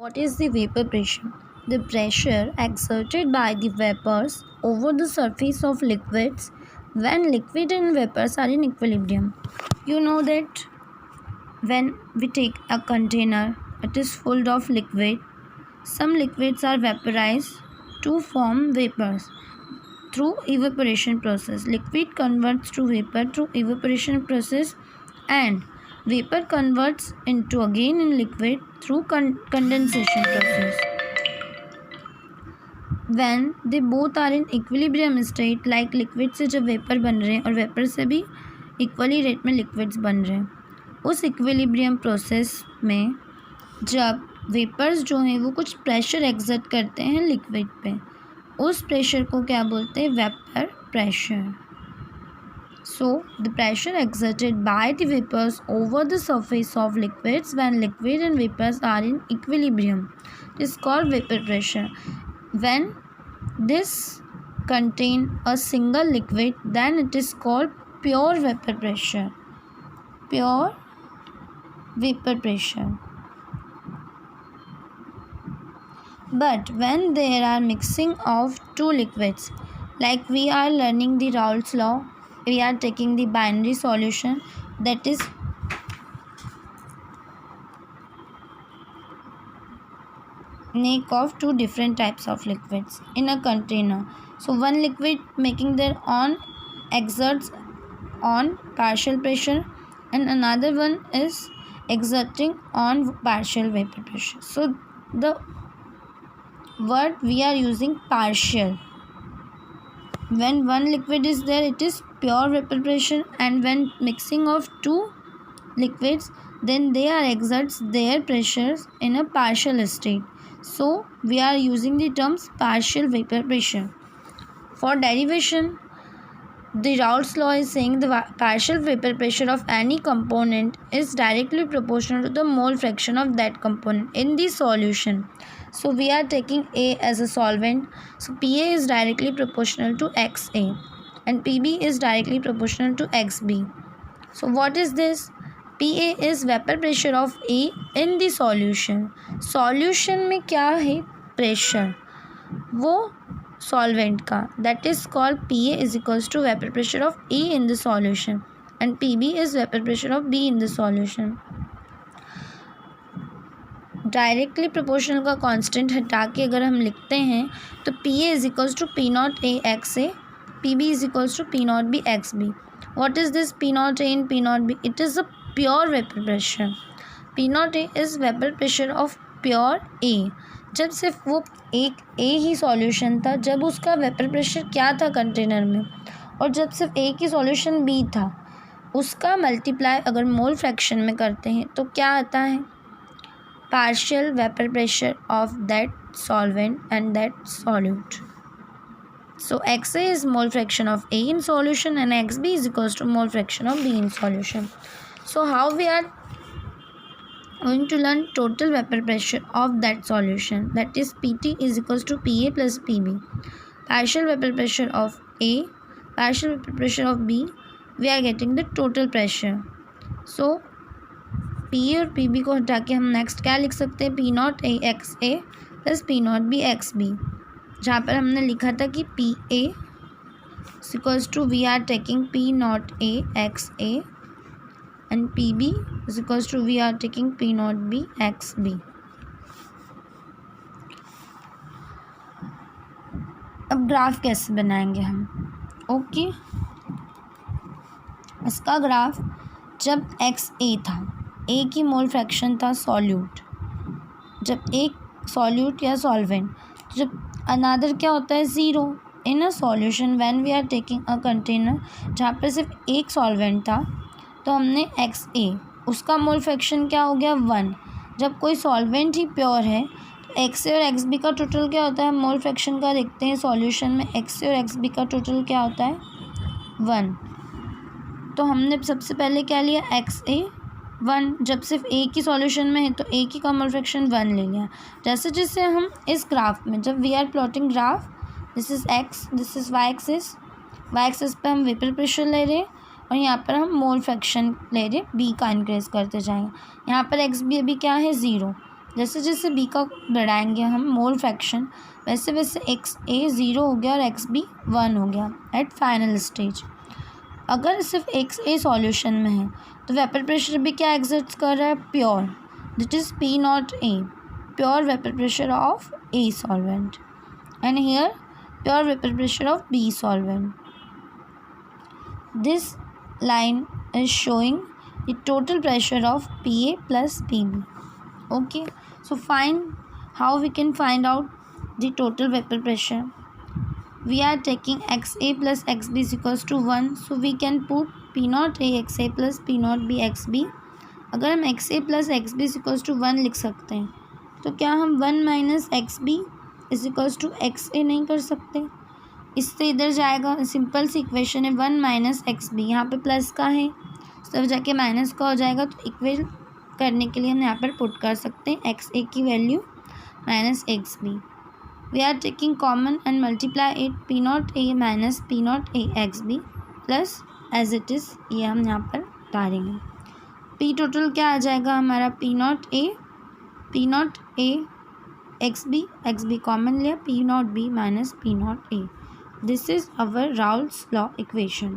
What is the vapor pressure? The pressure exerted by the vapors over the surface of liquids when liquid and vapors are in equilibrium. You know that when we take a container, it is full of liquid. Some liquids are vaporized to form vapors through evaporation process. Liquid converts to vapor through evaporation process, and vapor converts into again in liquid through condensation process. When they both are in equilibrium state, like liquid से जब vapour बन रहे हैं और vapour से भी equally rate में liquids बन रहे हैं, उस इक्विलिब्रियम प्रोसेस में जब वेपर्स जो हैं वो कुछ प्रेशर एक्सर्ट करते हैं लिक्विड पे, उस प्रेशर को क्या बोलते हैं? Vapour pressure. So, the pressure exerted by the vapors over the surface of liquids when liquid and vapors are in equilibrium is called vapor pressure. When this contain a single liquid, then it is called pure vapor pressure. Pure vapor pressure. But when there are mixing of two liquids, like we are learning the Raoult's law, we are taking the binary solution, that is make of two different types of liquids in a container. So one liquid making their own exerts on partial pressure and another one is exerting on partial vapor pressure. So the word we are using partial. When one liquid is there, it is pure vapor pressure, and when mixing of two liquids, then they are exerts their pressures in a partial state. So we are using the terms partial vapor pressure. For derivation, the Raoult's law is saying the partial vapor pressure of any component is directly proportional to the mole fraction of that component in the solution. So we are taking A as a solvent. So PA is directly proportional to XA and PB is directly proportional to XB. So what is this? PA is vapor pressure of A in the solution. Solution में क्या है? Pressure. वो solvent का. That is called PA is equals to vapor pressure of A in the solution and PB is vapor pressure of B in the solution. Directly proportional का constant हटा के अगर हम लिखते हैं तो P A is equals to P not A X A, P B is equals to P not B X B. What is this P not A in P not B? It is a pure vapour pressure. P not A is vapour pressure of pure A. जब सिर्फ वो एक ए ही solution था, जब उसका vapour pressure क्या था container में, और जब सिर्फ एक ही सॉल्यूशन बी था, उसका मल्टीप्लाई अगर मोल फ्रैक्शन में करते हैं तो क्या आता है? Partial vapor pressure of that solvent and that solute. So XA is mole fraction of A in solution and XB is equals to mole fraction of B in solution. So how we are going to learn total vapor pressure of that solution, that is PT is equals to PA plus PB. Partial vapor pressure of A, partial vapor pressure of B, we are getting the total pressure. So P A और P B को हटा के हम next क्या लिख सकते हैं? P not A X A plus P not B X B, जहाँ पर हमने लिखा था कि P A equals to we are taking P not A X A and P B equals to we are taking P not B X B. अब graph कैसे बनाएंगे हम? ओके, इसका ग्राफ जब एक्स ए था, ए की मोल फ्रैक्शन था solute, जब एक सॉल्यूट या सॉल्वेंट, जब अनदर क्या होता है? Zero in a solution when we are taking a container जहाँ पर सिर्फ एक सॉल्वेंट था, तो हमने एक्स ए, उसका मोल फ्रैक्शन क्या हो गया? 1. जब कोई सॉल्वेंट ही प्योर है तो एक्स ए और एक्स बी का टोटल क्या होता है? मोल फ्रैक्शन का देखते हैं सॉल्यूशन में, एक्स ए और एक्स बी का टोटल क्या होता है? 1. तो हमने सबसे पहले क्या लिया? एक्स ए 1. जब सिर्फ एक ही सॉल्यूशन में है तो एक ही का मोल फ्रैक्शन 1 ले लिया. जैसे जैसे हम इस ग्राफ में, जब we are plotting graph, this is X, this is Y axis पे हम वेपर प्रेशर ले रहे हैं और यहाँ पर हम मोल फ्रैक्शन ले रहे हैं, बी का इंक्रीज करते जाएंगे. यहाँ पर एक्स बी अभी क्या है? 0. जैसे जैसे बी का बढ़ाएंगे हम मोल फ्रैक्शन, वैसे वैसे एक्स ए 0 हो गया और एक्स बी 1 हो गया एट फाइनल स्टेज। अगर सिर्फ एक्स ए सॉल्यूशन में है तो वेपर प्रेशर भी क्या एग्जिस्ट कर रहा है, pure, that is P not A, pure vapour pressure of A solvent, and here pure vapour pressure of B solvent. This line is showing the total pressure of PA plus PB. Okay, so how we can find out the total vapor pressure. We are taking XA plus XB is equals to 1, so we can put P naught A XA plus P naught B XB. अगर हम XA plus XB is equals to 1 लिख सकते हैं, तो क्या हम 1 minus XB is equals to XA नहीं कर सकते? इससे इधर जाएगा, सिंपल सी इक्वेशन है 1 माइनस एक्स बी, यहाँ पर प्लस का है सब जाके माइनस का हो जाएगा, तो इक्वेट करने के लिए हम यहाँ पर पुट कर सकते हैं एक्स ए की value minus X B. We are taking common and multiply it P not A minus P not A X B plus as it is, ये हम यहाँ पर डालेंगे. पी टोटल क्या आ जाएगा हमारा, P not A X B common लिया, P not B minus P not A. This is our Raoult's law equation.